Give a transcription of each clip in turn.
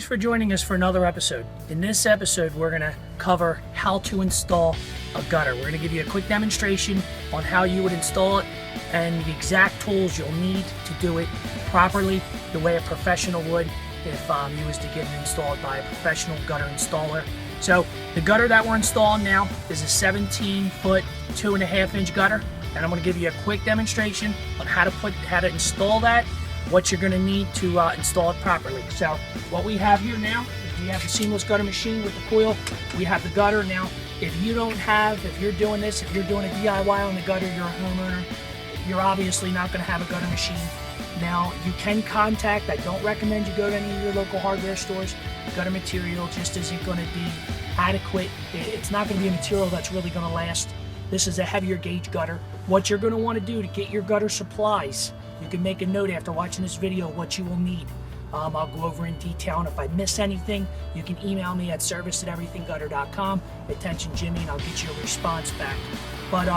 for joining us for another episode. In this episode, we're going to cover how to install a gutter. We're going to give you a quick demonstration on how you would install it and the exact tools you'll need to do it properly, the way a professional would if you was to get it installed by a professional gutter installer. So the gutter that we're installing now is a 17-foot, 2.5-inch gutter, and I'm going to give you a quick demonstration on how to install that, what you're going to need to install it properly. So what we have here now is we have the seamless gutter machine with the coil. We have the gutter. Now, if you're doing a DIY on the gutter, you're a homeowner, you're obviously not going to have a gutter machine. Now, you can contact, I don't recommend you go to any of your local hardware stores. Gutter material just isn't going to be adequate. It's not going to be a material that's really going to last. This is a heavier gauge gutter. What you're going to want to do to get your gutter supplies, you can make a note after watching this video what you will need. I'll go over in detail, and if I miss anything, you can email me at service@everythinggutter.com, attention Jimmy, and I'll get you a response back. But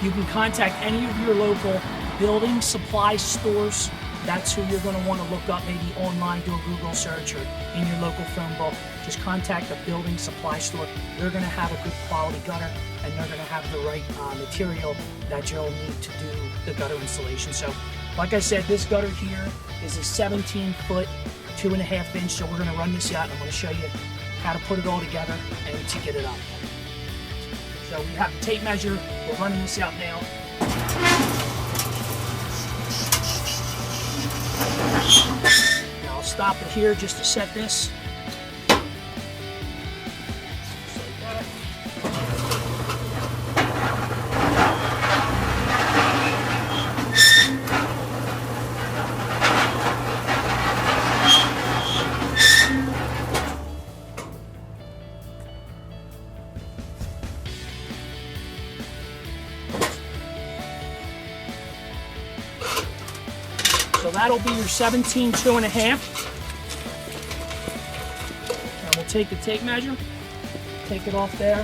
you can contact any of your local building supply stores. That's who you're going to want to look up, maybe online, do a Google search, or in your local phone book. Just contact the building supply store. They're going to have a good quality gutter, and they're going to have the right material that you'll need to do the gutter installation. So, like I said, this gutter here is a 17-foot, 2.5-inch. So we're going to run this out, and I'm going to show you how to put it all together and to get it up. So we have the tape measure. We're running this out now. Now I'll stop it here just to set this. Just like that. So that'll be your 17, 2.5. Now we'll take the tape measure, take it off there.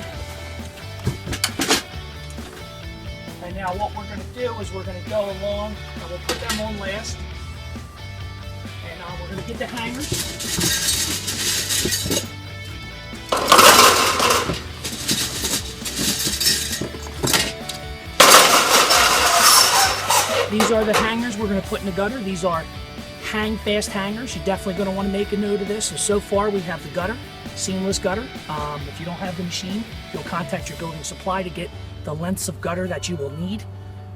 And now what we're going to do is we're going to go along, and we'll put them on last. And we're going to get the hangers. These are the hangers we're going to put in the gutter. These are hang fast hangers. You're definitely going to want to make a note of this. So far we have the gutter, seamless gutter. If you don't have the machine, you'll contact your building supply to get the lengths of gutter that you will need.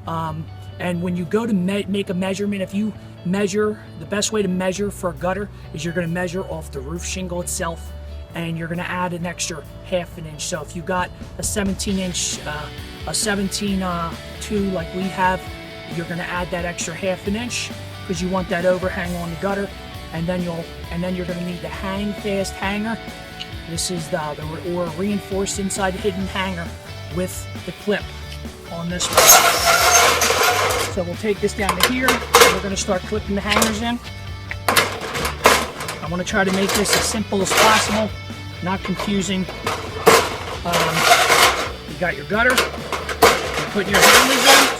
And when you go to make a measurement, if you measure, the best way to measure for a gutter is you're going to measure off the roof shingle itself, and you're going to add an extra 1/2 inch. So if you got a 17-inch, a 17-2 like we have, you're going to add that extra 1/2 inch because you want that overhang on the gutter, and then you're going to need the hang fast hanger. This is or reinforced inside the hidden hanger with the clip on this one. So we'll take this down to here, and we're going to start clipping the hangers in. I want to try to make this as simple as possible, not confusing. You got your gutter, you're putting your hangers in.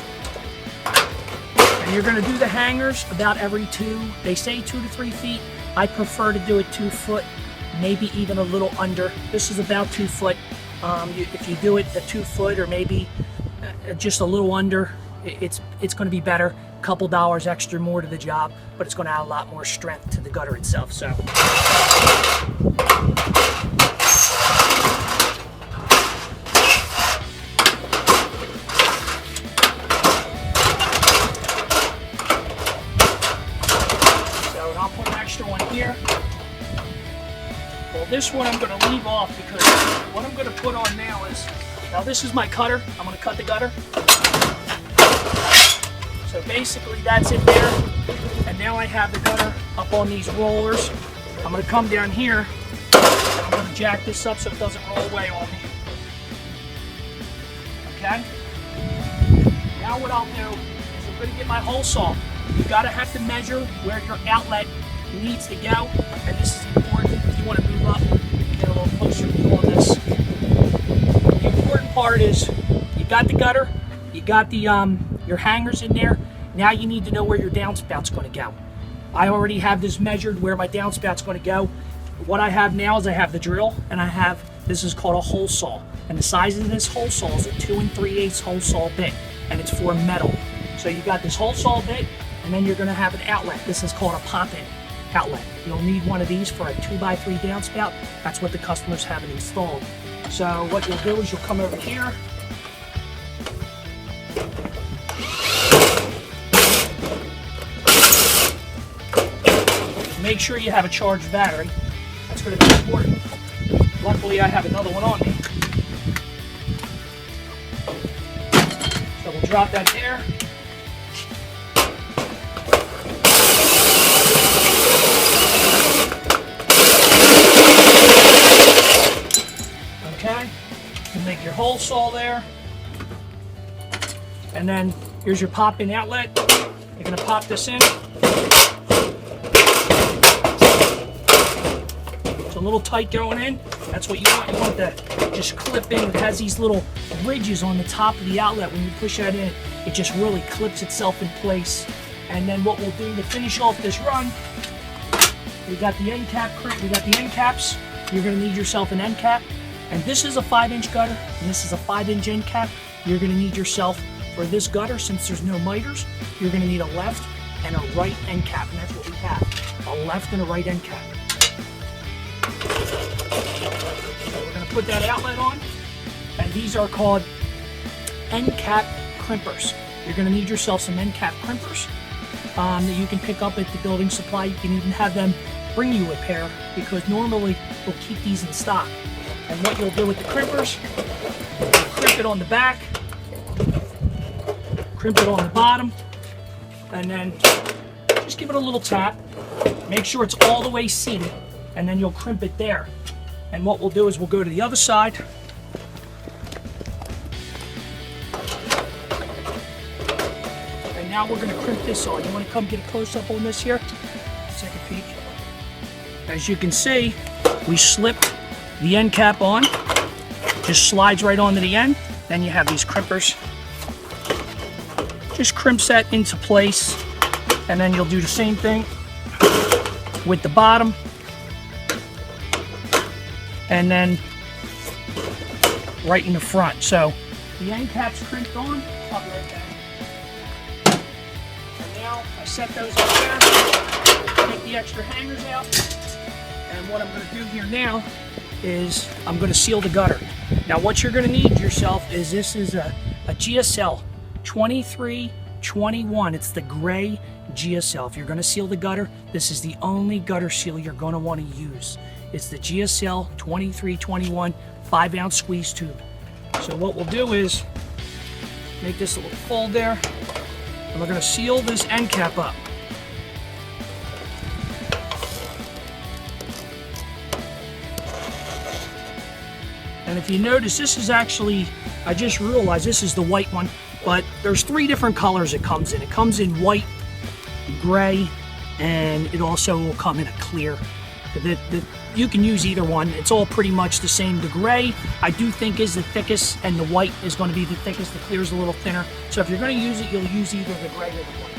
You're going to do the hangers about every 2, they say 2 to 3 feet. I prefer to do it 2 foot, maybe even a little under. This is about 2 foot. If you do it at 2 foot or maybe just a little under, it's going to be better. A couple dollars extra more to the job, but it's going to add a lot more strength to the gutter itself. So. One here. Well, this one I'm going to leave off because what I'm going to put on now is, now this is my cutter. I'm going to cut the gutter. So basically that's it there. And now I have the gutter up on these rollers. I'm going to come down here and I'm going to jack this up so it doesn't roll away on me. Okay? Now what I'll do is I'm going to get my hole saw. You got to have to measure where your outlet needs to go, and this is important if you want to move up, get a little closer view on this. The important part is you got the gutter, you got the your hangers in there. Now you need to know where your downspout's going to go. I already have this measured where my downspout's going to go. what I have now is I have the drill, and I have, this is called a hole saw. And the size of this hole saw is a 2 3/8 hole saw bit, and it's for metal. So you got this hole saw bit, and then you're gonna have an outlet. This is called a Popin outlet. You'll need one of these for a 2x3 downspout. That's what the customers have it installed. So what you'll do is you'll come over here. Make sure you have a charged battery. That's going to be important. Luckily, I have another one on me. So we'll drop that there. Okay, you make your hole saw there. And then here's your pop-in outlet. You're going to pop this in. A little tight going in. That's what you want. You want to just clip in. It has these little ridges on the top of the outlet. When you push that in, it just really clips itself in place. And then what we'll do to finish off this run, we got the end cap. We got the end caps. You're going to need yourself an end cap. And this is a 5-inch gutter, and this is a 5-inch end cap. You're going to need yourself for this gutter, since there's no miters. You're going to need a left and a right end cap, and that's what we have: a left and a right end cap. So we're going to put that outlet on, and these are called end cap crimpers. You're going to need yourself some end cap crimpers that you can pick up at the building supply. You can even have them bring you a pair, because normally we'll keep these in stock. And what you'll do with the crimpers, you'll crimp it on the back, crimp it on the bottom, and then just give it a little tap. Make sure it's all the way seated, and then you'll crimp it there. And what we'll do is we'll go to the other side. And now we're going to crimp this on. You want to come get a close-up on this here? Take a peek. As you can see, we slipped the end cap on. Just slides right onto the end. Then you have these crimpers. Just crimps that into place. And then you'll do the same thing with the bottom. And then right in the front. So the end cap's crimped on, pop it right down. And now I set those up there, take the extra hangers out, and what I'm going to do here now is I'm going to seal the gutter. Now what you're going to need yourself is, this is a Geocel 2321. It's the gray Geocel. If you're going to seal the gutter, this is the only gutter seal you're going to want to use. It's the Geocel 2321 5-ounce squeeze tube. So what we'll do is make this a little fold there, and we're going to seal this end cap up. And if you notice, this is actually, I just realized this is the white one, but there's 3 different colors it comes in. It comes in white, gray, and it also will come in a clear. You can use either one. It's all pretty much the same. The gray, I do think, is the thickest, and the white is going to be the thickest. The clear is a little thinner. So if you're going to use it, you'll use either the gray or the white.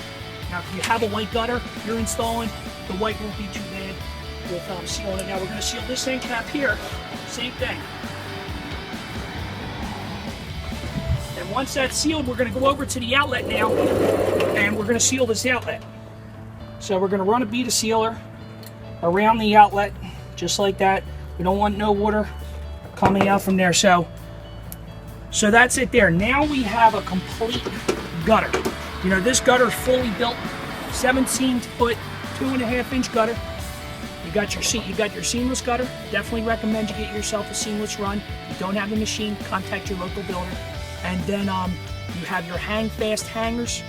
Now, if you have a white gutter you're installing, the white won't be too bad with sealing it. Now, we're going to seal this end cap here. Same thing. And once that's sealed, we're going to go over to the outlet now, and we're going to seal this outlet. So we're going to run a bead of sealer around the outlet, just like that. We don't want no water coming out from there. So that's it there. Now we have a complete gutter. You know, this gutter is fully built, 17-foot, 2.5-inch gutter. You got your seamless gutter. Definitely recommend you get yourself a seamless run. If you don't have the machine, contact your local builder. And then you have your hang fast hangers,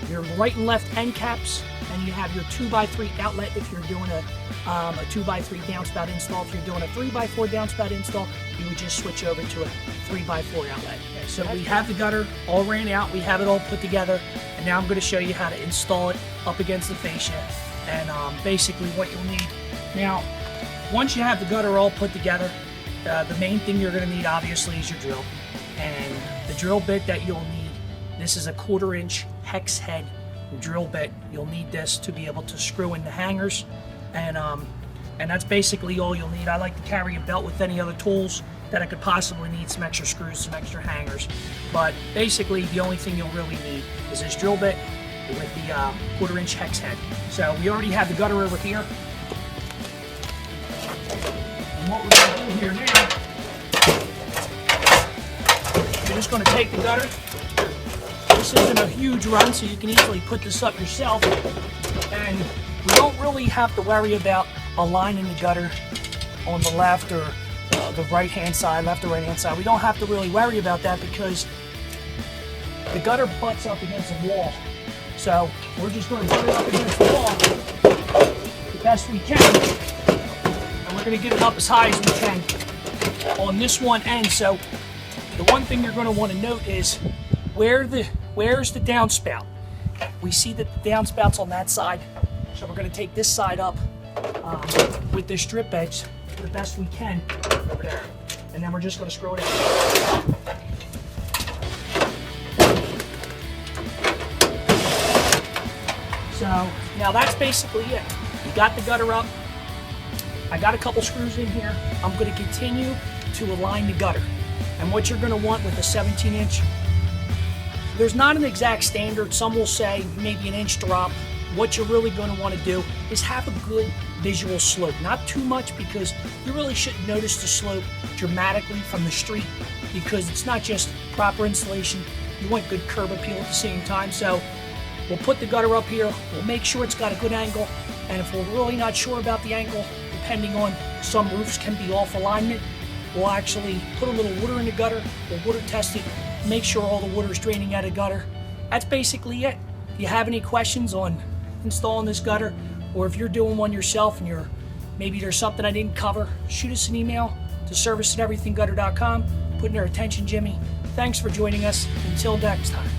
your right and left end caps, and you have your 2x3 outlet if you're doing a 2x3 downspout install. If you're doing a 3x4 downspout install, you would just switch over to a 3x4 outlet. Okay, so we have the gutter all ran out, we have it all put together, and now I'm going to show you how to install it up against the fascia, and basically what you'll need. Now, once you have the gutter all put together, the main thing you're going to need obviously is your drill. And the drill bit that you'll need, this is a 1/4-inch hex head drill bit. You'll need this to be able to screw in the hangers. And And that's basically all you'll need. I like to carry a belt with any other tools that I could possibly need, some extra screws, some extra hangers. But basically the only thing you'll really need is this drill bit with the 1/4 inch hex head. So we already have the gutter over here. And what we're going to do here now, you're just going to take the gutter. This isn't a huge run, so you can easily put this up yourself. And we don't really have to worry about aligning the gutter on the left or the right hand side, left or right hand side. We don't have to really worry about that because the gutter butts up against the wall. So we're just going to put it up against the wall the best we can. And we're going to get it up as high as we can on this one end. So the one thing you're going to want to note is where's the downspout. We see that the downspouts on that side. So we're going to take this side up with this strip edge the best we can over there. And then we're just going to screw it in. So now that's basically it. You got the gutter up. I got a couple screws in here. I'm going to continue to align the gutter. And what you're going to want with a 17-inch, there's not an exact standard. Some will say maybe an inch drop. What you're really going to want to do is have a good visual slope. Not too much, because you really shouldn't notice the slope dramatically from the street, because it's not just proper installation. You want good curb appeal at the same time. So we'll put the gutter up here. We'll make sure it's got a good angle. And if we're really not sure about the angle, depending on some roofs can be off alignment, we'll actually put a little water in the gutter. We'll water test it, make sure all the water is draining out of the gutter. That's basically it. If you have any questions on installing this gutter, or if you're doing one yourself and maybe there's something I didn't cover, shoot us an email to service@everythinggutter.com. Put in our attention, Jimmy. Thanks for joining us. Until next time.